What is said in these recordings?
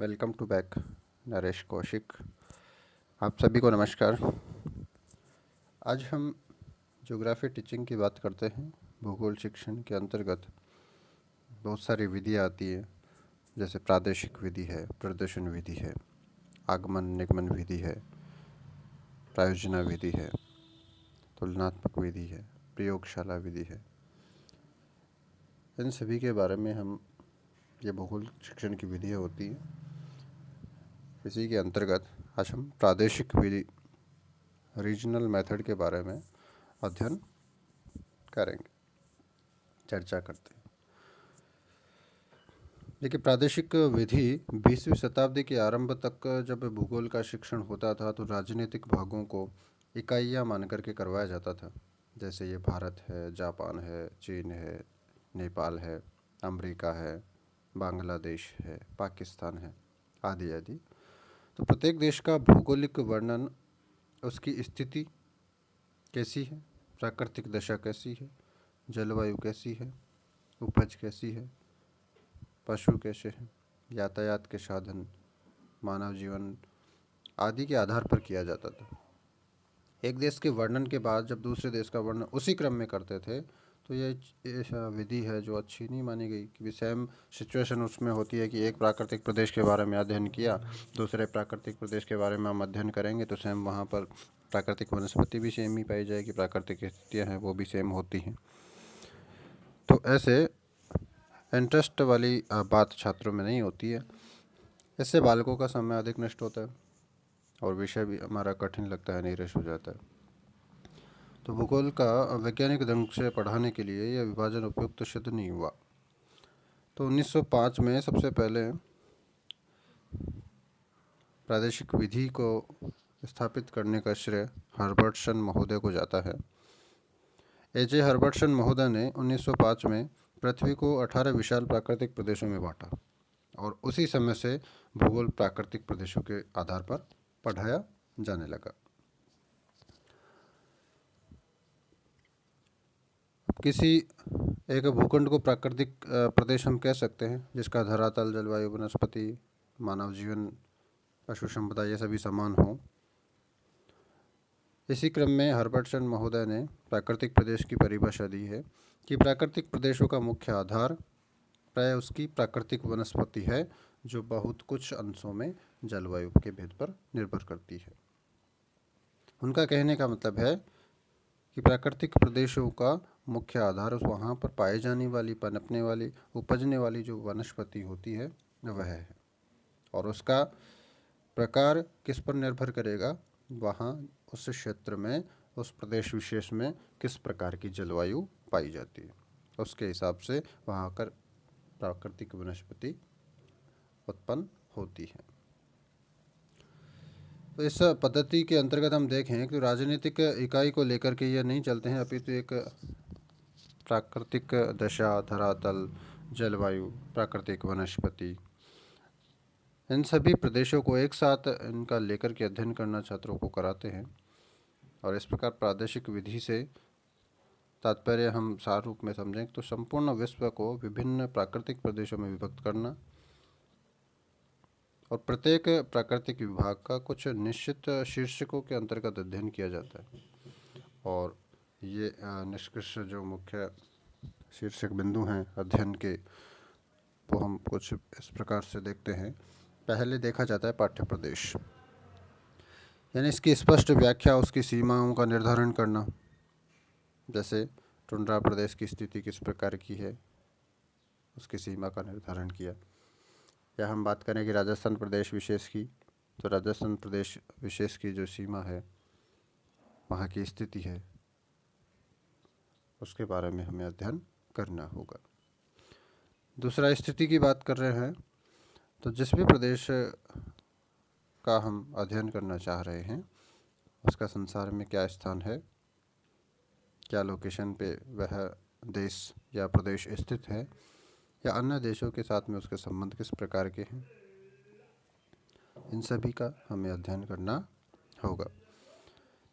Welcome to back. Naresh Kaushik. आप सभी को नमस्कार। आज हम ज्योग्राफी टीचिंग की बात करते हैं। भूगोल शिक्षण के अंतर्गत बहुत सारी विधियाँ आती है, जैसे प्रादेशिक विधि है, प्रदर्शन विधि है, आगमन निगमन विधि है, प्रायोजना विधि है, तुलनात्मक विधि है, प्रयोगशाला विधि है। इन सभी के बारे में हम ये भूगोल शिक्षण की विधियाँ होती हैं। इसी के अंतर्गत आज हम प्रादेशिक विधि रीजनल मेथड के बारे में अध्ययन करेंगे, चर्चा करते हैं। देखिए, प्रादेशिक विधि 20वीं शताब्दी के आरंभ तक जब भूगोल का शिक्षण होता था तो राजनीतिक भागों को इकाइयाँ मान करके करवाया जाता था। जैसे ये भारत है, जापान है, चीन है, नेपाल है, अमेरिका है, बांग्लादेश है, पाकिस्तान है, आदि आदि। तो प्रत्येक देश का भौगोलिक वर्णन, उसकी स्थिति कैसी है, प्राकृतिक दशा कैसी है, जलवायु कैसी है, उपज कैसी है, पशु कैसे हैं, यातायात के साधन, मानव जीवन आदि के आधार पर किया जाता था। एक देश के वर्णन के बाद जब दूसरे देश का वर्णन उसी क्रम में करते थे तो ये विधि है जो अच्छी नहीं मानी गई कि सेम सिचुएशन उसमें होती है कि एक प्राकृतिक प्रदेश के बारे में अध्ययन किया, दूसरे प्राकृतिक प्रदेश के बारे में हम अध्ययन करेंगे तो सेम वहाँ पर प्राकृतिक वनस्पति भी सेम ही पाई जाएगी, प्राकृतिक स्थितियाँ हैं वो भी सेम होती हैं। तो ऐसे इंटरेस्ट वाली बात छात्रों में नहीं होती है। इससे बालकों का समय अधिक नष्ट होता है और विषय भी हमारा कठिन लगता है, नीरस हो जाता है। तो भूगोल का वैज्ञानिक ढंग से पढ़ाने के लिए यह विभाजन उपयुक्त सिद्ध नहीं हुआ। तो 1905 में सबसे पहले प्रादेशिक विधि को स्थापित करने का श्रेय हर्बर्टसन महोदय को जाता है। एजे हर्बर्टसन महोदय ने 1905 में पृथ्वी को 18 विशाल प्राकृतिक प्रदेशों में बांटा और उसी समय से भूगोल प्राकृतिक प्रदेशों के आधार पर पढ़ाया जाने लगा। किसी एक भूखंड को प्राकृतिक प्रदेश हम कह सकते हैं जिसका धरातल, जलवायु, वनस्पति, मानव जीवन, पशु संपदा ये सभी समान हो। इसी क्रम में हर्बर्टसन महोदय ने प्राकृतिक प्रदेश की परिभाषा दी है कि प्राकृतिक प्रदेशों का मुख्य आधार प्राय उसकी प्राकृतिक वनस्पति है जो बहुत कुछ अंशों में जलवायु के भेद पर निर्भर करती है। उनका कहने का मतलब है कि प्राकृतिक प्रदेशों का मुख्य आधार उस वहाँ पर पाए जाने वाली, पनपने वाली, उपजने वाली जो वनस्पति होती है वह है, और उसका प्रकार किस पर निर्भर करेगा, वहाँ उस क्षेत्र में, उस प्रदेश विशेष में किस प्रकार की जलवायु पाई जाती है, उसके हिसाब से वहाँ कर प्राकृतिक वनस्पति उत्पन्न होती है। तो इस पद्धति के अंतर्गत हम देखें कि राजनीतिक इकाई को लेकर के ये नहीं चलते हैं, अपितु एक प्राकृतिक दशा, धरातल, जलवायु, प्राकृतिक वनस्पति, इन सभी प्रदेशों को एक साथ इनका लेकर के अध्ययन करना छात्रों को कराते हैं। और इस प्रकार प्रादेशिक विधि से तात्पर्य हम सार रूप में समझें तो संपूर्ण विश्व को विभिन्न प्राकृतिक प्रदेशों में विभक्त करना और प्रत्येक प्राकृतिक विभाग का कुछ निश्चित शीर्षकों के अंतर्गत अध्ययन किया जाता है। और ये निष्कर्ष जो मुख्य शीर्षक बिंदु हैं अध्ययन के, वो हम कुछ इस प्रकार से देखते हैं। पहले देखा जाता है पाठ्य प्रदेश, यानी इसकी स्पष्ट व्याख्या, उसकी सीमाओं का निर्धारण करना। जैसे टुंड्रा प्रदेश की स्थिति किस प्रकार की है, उसकी सीमा का निर्धारण किया। या हम बात करें कि राजस्थान प्रदेश विशेष की, तो राजस्थान प्रदेश विशेष की जो सीमा है, वहाँ की स्थिति है, उसके बारे में हमें अध्ययन करना होगा। दूसरा, स्थिति की बात कर रहे हैं तो जिस भी प्रदेश का हम अध्ययन करना चाह रहे हैं उसका संसार में क्या स्थान है, क्या लोकेशन पे वह देश या प्रदेश स्थित है, या अन्य देशों के साथ में उसके संबंध किस प्रकार के हैं, इन सभी का हमें अध्ययन करना होगा।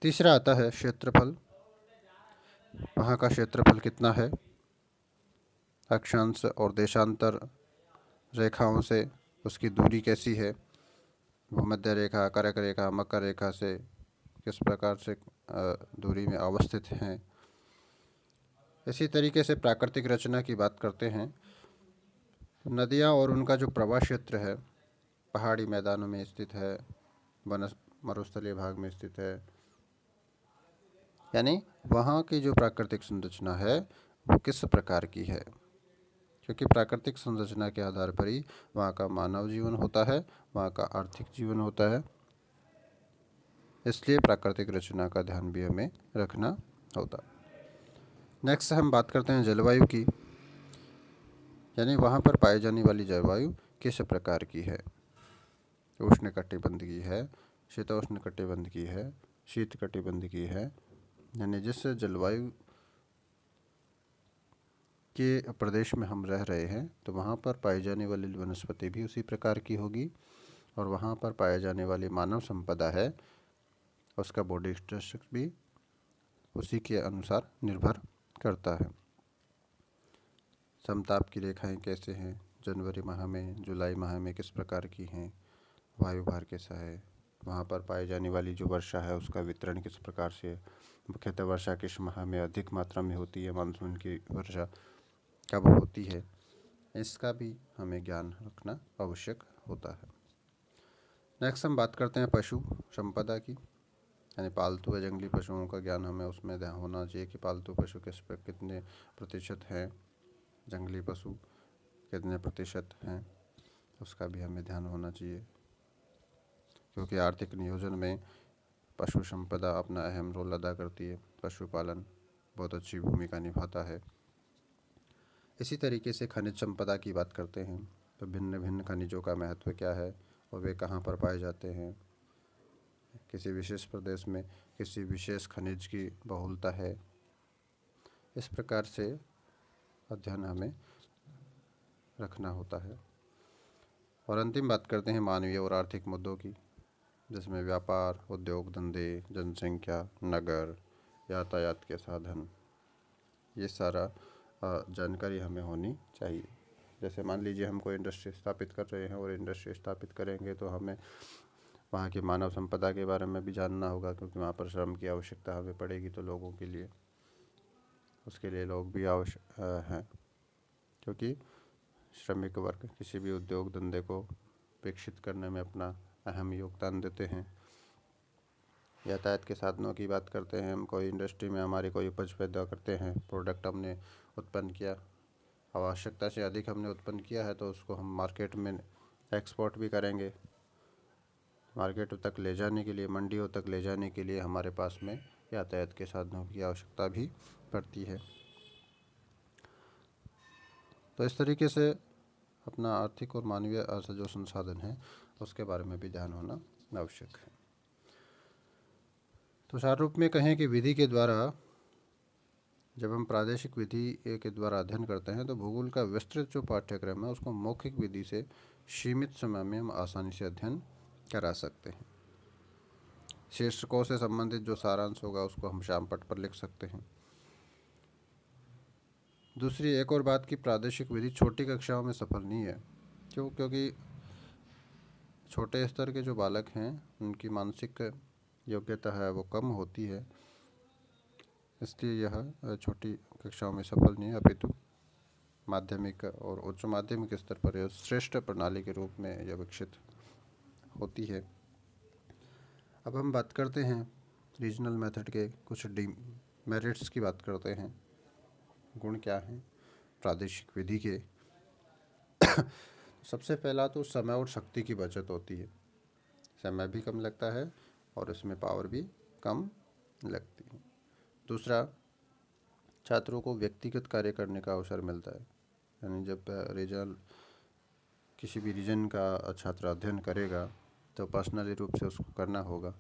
तीसरा आता है क्षेत्रफल। वहाँ का क्षेत्रफल कितना है, अक्षांश और देशांतर रेखाओं से उसकी दूरी कैसी है, भूमध्य रेखा, कर्क रेखा, मकर रेखा से किस प्रकार से दूरी में अवस्थित हैं। इसी तरीके से प्राकृतिक रचना की बात करते हैं तो नदियाँ और उनका जो प्रवाह क्षेत्र है पहाड़ी मैदानों में स्थित है, वन मरुस्थलीय भाग में स्थित है, यानी वहाँ की जो प्राकृतिक संरचना है वो किस प्रकार की है, क्योंकि प्राकृतिक संरचना के आधार पर ही वहाँ का मानव जीवन होता है, वहाँ का आर्थिक जीवन होता है। इसलिए प्राकृतिक रचना का ध्यान भी हमें रखना होता। नेक्स्ट हम बात करते हैं जलवायु की, यानी वहाँ पर पाई जाने वाली जलवायु किस प्रकार की है। उष्ण कटिबंध की है, शीतोष्ण कटिबंध की है, शीत कटिबंध की है, यानी जिस जलवायु के प्रदेश में हम रह रहे हैं तो वहाँ पर पाई जाने वाली वनस्पति भी उसी प्रकार की होगी और वहाँ पर पाए जाने वाली मानव संपदा है उसका बॉडी स्ट्रक्चर भी उसी के अनुसार निर्भर करता है। समताप की रेखाएं कैसे हैं, जनवरी माह में, जुलाई माह में किस प्रकार की हैं, वायु भार कैसा है, वहाँ पर पाई जाने वाली जो वर्षा है उसका वितरण किस प्रकार से है, मुख्यतः वर्षा किस माह में अधिक मात्रा में होती है, मानसून की वर्षा कब होती है, इसका भी हमें ज्ञान रखना आवश्यक होता है। नेक्स्ट हम बात करते हैं पशु संपदा की, यानी पालतू व जंगली पशुओं का ज्ञान हमें उसमें ध्यान होना चाहिए कि पालतू पशु कितने प्रतिशत हैं, जंगली पशु कितने प्रतिशत हैं, उसका भी हमें ध्यान होना चाहिए, क्योंकि आर्थिक नियोजन में पशु संपदा अपना अहम रोल अदा करती है। पशुपालन बहुत अच्छी भूमिका निभाता है। इसी तरीके से खनिज संपदा की बात करते हैं तो भिन्न भिन्न खनिजों का महत्व क्या है और वे कहाँ पर पाए जाते हैं, किसी विशेष प्रदेश में किसी विशेष खनिज की बहुलता है, इस प्रकार से अध्ययन हमें रखना होता है। और अंतिम बात करते हैं मानवीय और आर्थिक मुद्दों की, जिसमें व्यापार, उद्योग धंधे, जनसंख्या, नगर, यातायात के साधन, ये सारा जानकारी हमें होनी चाहिए। जैसे मान लीजिए हम कोई इंडस्ट्री स्थापित कर रहे हैं और इंडस्ट्री स्थापित करेंगे तो हमें वहाँ की मानव संपदा के बारे में भी जानना होगा, क्योंकि वहाँ पर श्रम की आवश्यकता हमें पड़ेगी तो लोगों के लिए, उसके लिए लोग भी आवश्यक हैं, क्योंकि श्रमिक वर्ग किसी भी उद्योग धंधे को विकसित करने में अपना अहम योगदान देते हैं। यातायात के साधनों की बात करते हैं, हम कोई इंडस्ट्री में हमारी कोई उपज पैदा करते हैं, प्रोडक्ट हमने उत्पन्न किया, आवश्यकता से अधिक हमने उत्पन्न किया है तो उसको हम मार्केट में एक्सपोर्ट भी करेंगे। मार्केट तक ले जाने के लिए, मंडियों तक ले जाने के लिए हमारे पास में यातायात के साधनों की आवश्यकता भी पड़ती है। तो इस तरीके से अपना आर्थिक और मानवीय जो संसाधन है उसके बारे में भी ध्यान होना आवश्यक है। तो सार रूप में कहें कि विधि के द्वारा जब हम प्रादेशिक विधि के द्वारा अध्ययन करते हैं तो भूगोल का विस्तृत जो पाठ्यक्रम है उसको मौखिक विधि से सीमित समय में हम आसानी से अध्ययन करा सकते हैं। शीर्षकों से संबंधित जो सारांश होगा उसको हम श्यामपट्ट पर लिख सकते हैं। दूसरी एक और बात कि प्रादेशिक विधि छोटी कक्षाओं में सफल नहीं है। क्यों? क्योंकि छोटे स्तर के जो बालक हैं उनकी मानसिक योग्यता है वो कम होती है, इसलिए यह छोटी कक्षाओं में सफल नहीं है, अपितु माध्यमिक और उच्च माध्यमिक स्तर पर यह श्रेष्ठ प्रणाली के रूप में यह विकसित होती है। अब हम बात करते हैं रीजनल मेथड के कुछ मेरिट्स की बात करते हैं, गुण क्या हैं प्रादेशिक विधि के। सबसे पहला तो समय और शक्ति की बचत होती है, समय भी कम लगता है और इसमें पावर भी कम लगती है। दूसरा, छात्रों को व्यक्तिगत कार्य करने का अवसर मिलता है, यानी जब रीजनल किसी भी रीजन का छात्र अध्ययन करेगा तो पर्सनली रूप से उसको करना होगा,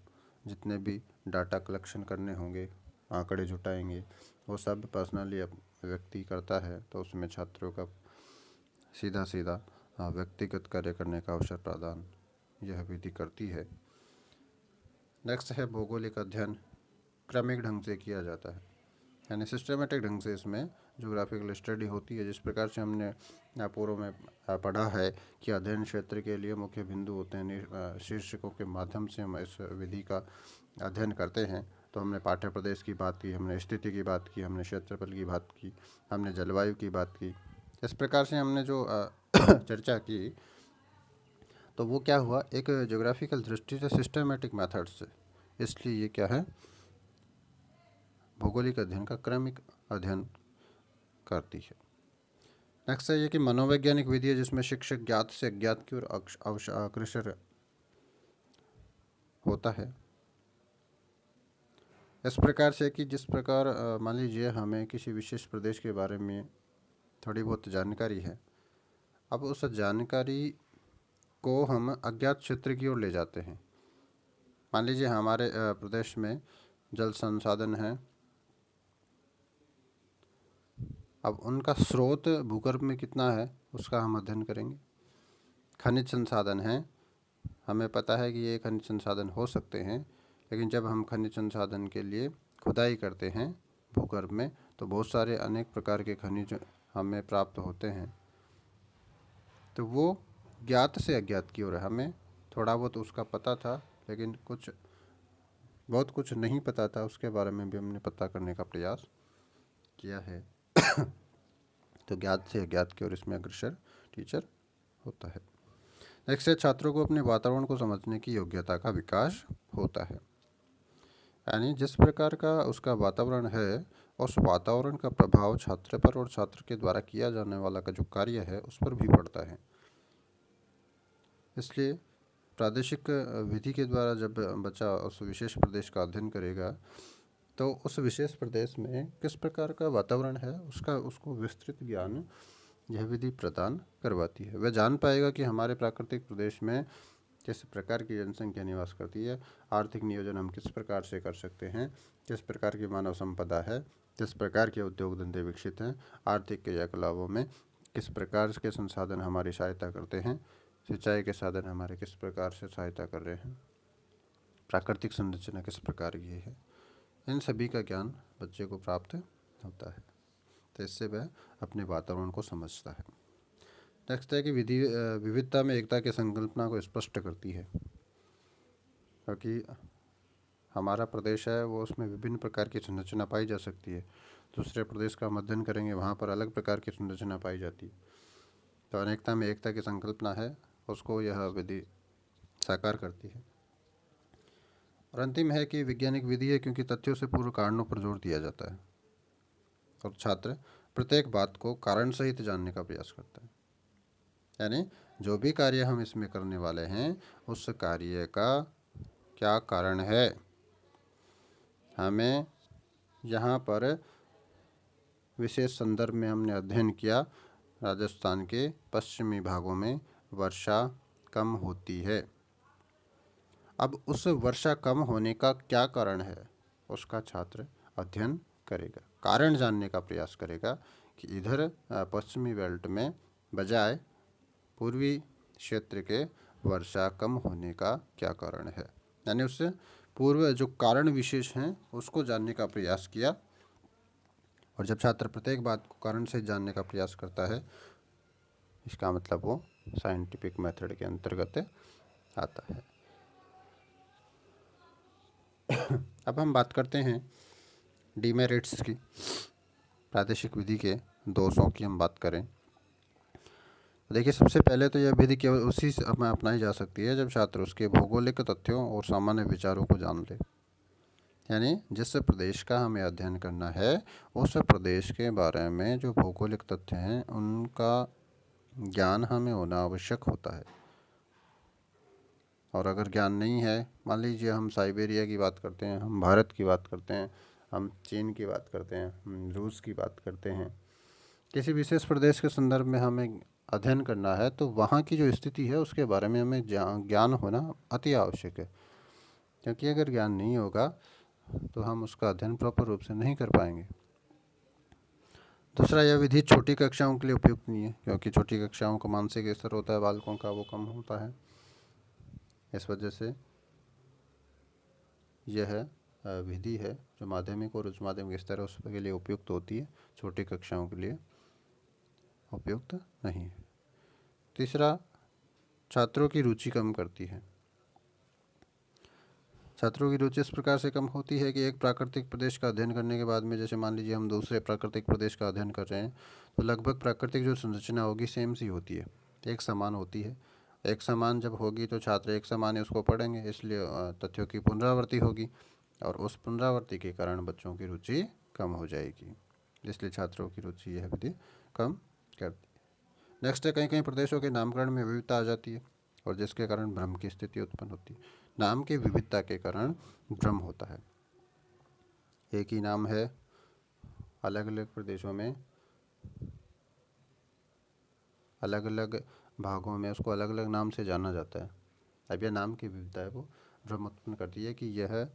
जितने भी डाटा कलेक्शन करने होंगे, आंकड़े जुटाएंगे, वो सब पर्सनली व्यक्ति करता है, तो उसमें छात्रों का सीधा सीधा व्यक्तिगत कार्य करने का अवसर प्रदान यह विधि करती है। नेक्स्ट है भौगोलिक अध्ययन क्रमिक ढंग से किया जाता है, यानी सिस्टमेटिक ढंग से इसमें ज्योग्राफिकल स्टडी होती है, जिस प्रकार से हमने पूर्व में पढ़ा है कि अध्ययन क्षेत्र के लिए मुख्य बिंदु होते हैं, शीर्षकों के माध्यम से हम इस विधि का अध्ययन करते हैं। तो हमने पाठ्य प्रदेश की बात की, हमने स्थिति की बात की, हमने क्षेत्रफल की बात की, हमने जलवायु की बात की। इस प्रकार से हमने जो चर्चा की, तो वो क्या हुआ, एक ज्योग्राफिकल दृष्टि से सिस्टमेटिक मेथड से। इसलिए ये क्या है, भौगोलिक अध्ययन का क्रमिक अध्ययन करती है। नेक्स्ट है ये कि मनोवैज्ञानिक विधि है जिसमें शिक्षक ज्ञात से अज्ञात की ओर अग्रसर होता है। इस प्रकार से कि जिस प्रकार मान लीजिए हमें किसी विशेष प्रदेश के बारे में थोड़ी बहुत जानकारी है, अब उस जानकारी को हम अज्ञात क्षेत्र की ओर ले जाते हैं। मान लीजिए हमारे प्रदेश में जल संसाधन है, अब उनका स्रोत भूगर्भ में कितना है उसका हम अध्ययन करेंगे। खनिज संसाधन है, हमें पता है कि ये खनिज संसाधन हो सकते हैं, लेकिन जब हम खनिज संसाधन के लिए खुदाई करते हैं भूगर्भ में, तो बहुत सारे अनेक प्रकार के खनिज हमें प्राप्त होते हैं। तो वो ज्ञात से अज्ञात की ओर है। हमें थोड़ा बहुत उसका पता था, लेकिन बहुत कुछ नहीं पता था, उसके बारे में भी हमने पता करने का प्रयास किया है। तो ज्ञात से अज्ञात की ओर इसमें अग्रसर टीचर होता है। नेक्स्ट है छात्रों को अपने वातावरण को समझने की योग्यता का विकास होता है। यानी जिस प्रकार का उसका वातावरण है, उस वातावरण का प्रभाव छात्र पर और छात्र के द्वारा किया जाने वाला का जो कार्य है उस पर भी पड़ता है। इसलिए प्रादेशिक विधि के द्वारा जब बच्चा उस विशेष प्रदेश का अध्ययन करेगा, तो उस विशेष प्रदेश में किस प्रकार का वातावरण है उसको विस्तृत ज्ञान यह विधि प्रदान करवाती है। वह जान पाएगा कि हमारे प्राकृतिक प्रदेश में किस प्रकार की जनसंख्या निवास करती है, आर्थिक नियोजन हम किस प्रकार से कर सकते हैं, किस प्रकार की मानव संपदा है, किस प्रकार के उद्योग धंधे विकसित हैं, आर्थिक क्रियाकलापों में किस प्रकार के संसाधन हमारी सहायता करते हैं, सिंचाई के साधन हमारे किस प्रकार से सहायता कर रहे हैं, प्राकृतिक संरचना किस प्रकार की है, इन सभी का ज्ञान बच्चे को प्राप्त होता है। तो इससे वह अपने वातावरण को समझता है। नेक्स्ट है कि विधि विविधता में एकता की संकल्पना को स्पष्ट करती है, क्योंकि हमारा प्रदेश है वो उसमें विभिन्न प्रकार की संरचना पाई जा सकती है। दूसरे प्रदेश का हम अध्ययन करेंगे, वहाँ पर अलग प्रकार की संरचना पाई जाती है। तो अनेकता में एकता की संकल्पना है, उसको यह विधि साकार करती है। और अंतिम है कि वैज्ञानिक विधि है क्योंकि तथ्यों से पूर्व कारणों पर जोर दिया जाता है और छात्र प्रत्येक बात को कारण सहित जानने का प्रयास करता है। यानी जो भी कार्य हम इसमें करने वाले हैं उस कार्य का क्या कारण है। हमें यहाँ पर विशेष संदर्भ में हमने अध्ययन किया, राजस्थान के पश्चिमी भागों में वर्षा कम होती है। अब उस वर्षा कम होने का क्या कारण है उसका छात्र अध्ययन करेगा, कारण जानने का प्रयास करेगा कि इधर पश्चिमी बेल्ट में बजाय पूर्वी क्षेत्र के वर्षा कम होने का क्या कारण है। यानी उससे पूर्व जो कारण विशेष हैं उसको जानने का प्रयास किया। और जब छात्र प्रत्येक बात को कारण से जानने का प्रयास करता है, इसका मतलब वो साइंटिफिक मेथड के अंतर्गत आता है। अब हम बात करते हैं डीमेरिट्स की। प्रादेशिक विधि के दोषों की हम बात करें, देखिए सबसे पहले तो यह विधि केवल उसी में अपनाई जा सकती है जब छात्र उसके भौगोलिक तथ्यों और सामान्य विचारों को जान ले। यानी जिस प्रदेश का हमें अध्ययन करना है उस प्रदेश के बारे में जो भौगोलिक तथ्य हैं उनका ज्ञान हमें होना आवश्यक होता है। और अगर ज्ञान नहीं है, मान लीजिए हम साइबेरिया की बात करते हैं, हम भारत की बात करते हैं, हम चीन की बात करते हैं, हम रूस की बात करते हैं, किसी विशेष प्रदेश के संदर्भ में हमें अध्ययन करना है, तो वहाँ की जो स्थिति है उसके बारे में हमें ज्ञान होना अति आवश्यक है। क्योंकि अगर ज्ञान नहीं होगा तो हम उसका अध्ययन प्रॉपर रूप से नहीं कर पाएंगे। दूसरा, यह विधि छोटी कक्षाओं के लिए उपयुक्त नहीं है, क्योंकि छोटी कक्षाओं का मानसिक स्तर होता है बालकों का वो कम होता है। इस वजह से यह विधि है जो माध्यमिक और उच्च माध्यमिक स्तर है उसके लिए उपयुक्त होती है, छोटी कक्षाओं के लिए उपयुक्त नहीं है। तीसरा, छात्रों की रुचि कम करती है। छात्रों की रुचि इस प्रकार से कम होती है कि एक प्राकृतिक प्रदेश का अध्ययन करने के बाद में, जैसे मान लीजिए हम दूसरे प्राकृतिक प्रदेश का अध्ययन कर रहे हैं, तो लगभग प्राकृतिक जो संरचना होगी सेम सी होती है, एक समान होती है। एक समान जब होगी तो छात्र एक समान ही उसको पढ़ेंगे, इसलिए तथ्यों की पुनरावृत्ति होगी और उस पुनरावृत्ति के कारण बच्चों की रुचि कम हो जाएगी, इसलिए छात्रों की रुचि यह विधि कम करती है। नेक्स्ट है, कहीं कहीं प्रदेशों के नामकरण में विविधता आ जाती है और जिसके कारण भ्रम की स्थिति उत्पन्न होती है। नाम की विविधता के कारण भ्रम होता है। एक ही नाम है, अलग अलग प्रदेशों में अलग अलग भागों में उसको अलग अलग नाम से जाना जाता है। अब यह नाम की विविधता है वो भ्रम उत्पन्न करती है कि यह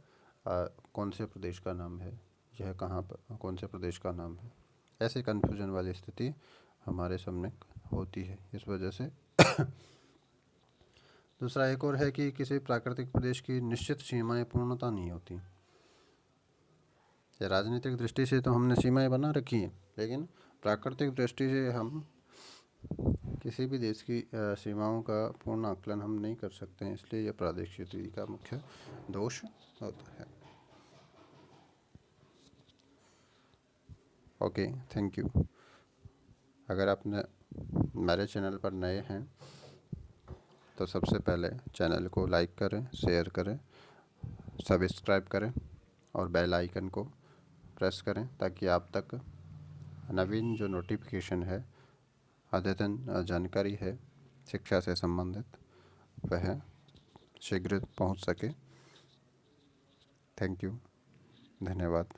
कौन से प्रदेश का नाम है, यह कहाँ पर कौन से प्रदेश का नाम है। ऐसे कन्फ्यूजन वाली स्थिति हमारे सामने होती है इस वजह से। दूसरा एक और है कि किसी प्राकृतिक प्रदेश की निश्चित सीमाएं पूर्णता नहीं होती। राजनीतिक दृष्टि से तो हमने सीमाएं बना रखी हैं, लेकिन प्राकृतिक दृष्टि से हम किसी भी देश की सीमाओं का पूर्ण आकलन हम नहीं कर सकते हैं, इसलिए यह प्रादेशिक विधि का मुख्य दोष होता है। Okay, thank you. अगर आप मेरे चैनल पर नए हैं तो सबसे पहले चैनल को लाइक करें, शेयर करें, सब्सक्राइब करें और बेल आइकन को प्रेस करें ताकि आप तक नवीन जो नोटिफिकेशन है, अद्यतन जानकारी है शिक्षा से संबंधित, वह शीघ्र पहुंच सके। थैंक यू, धन्यवाद।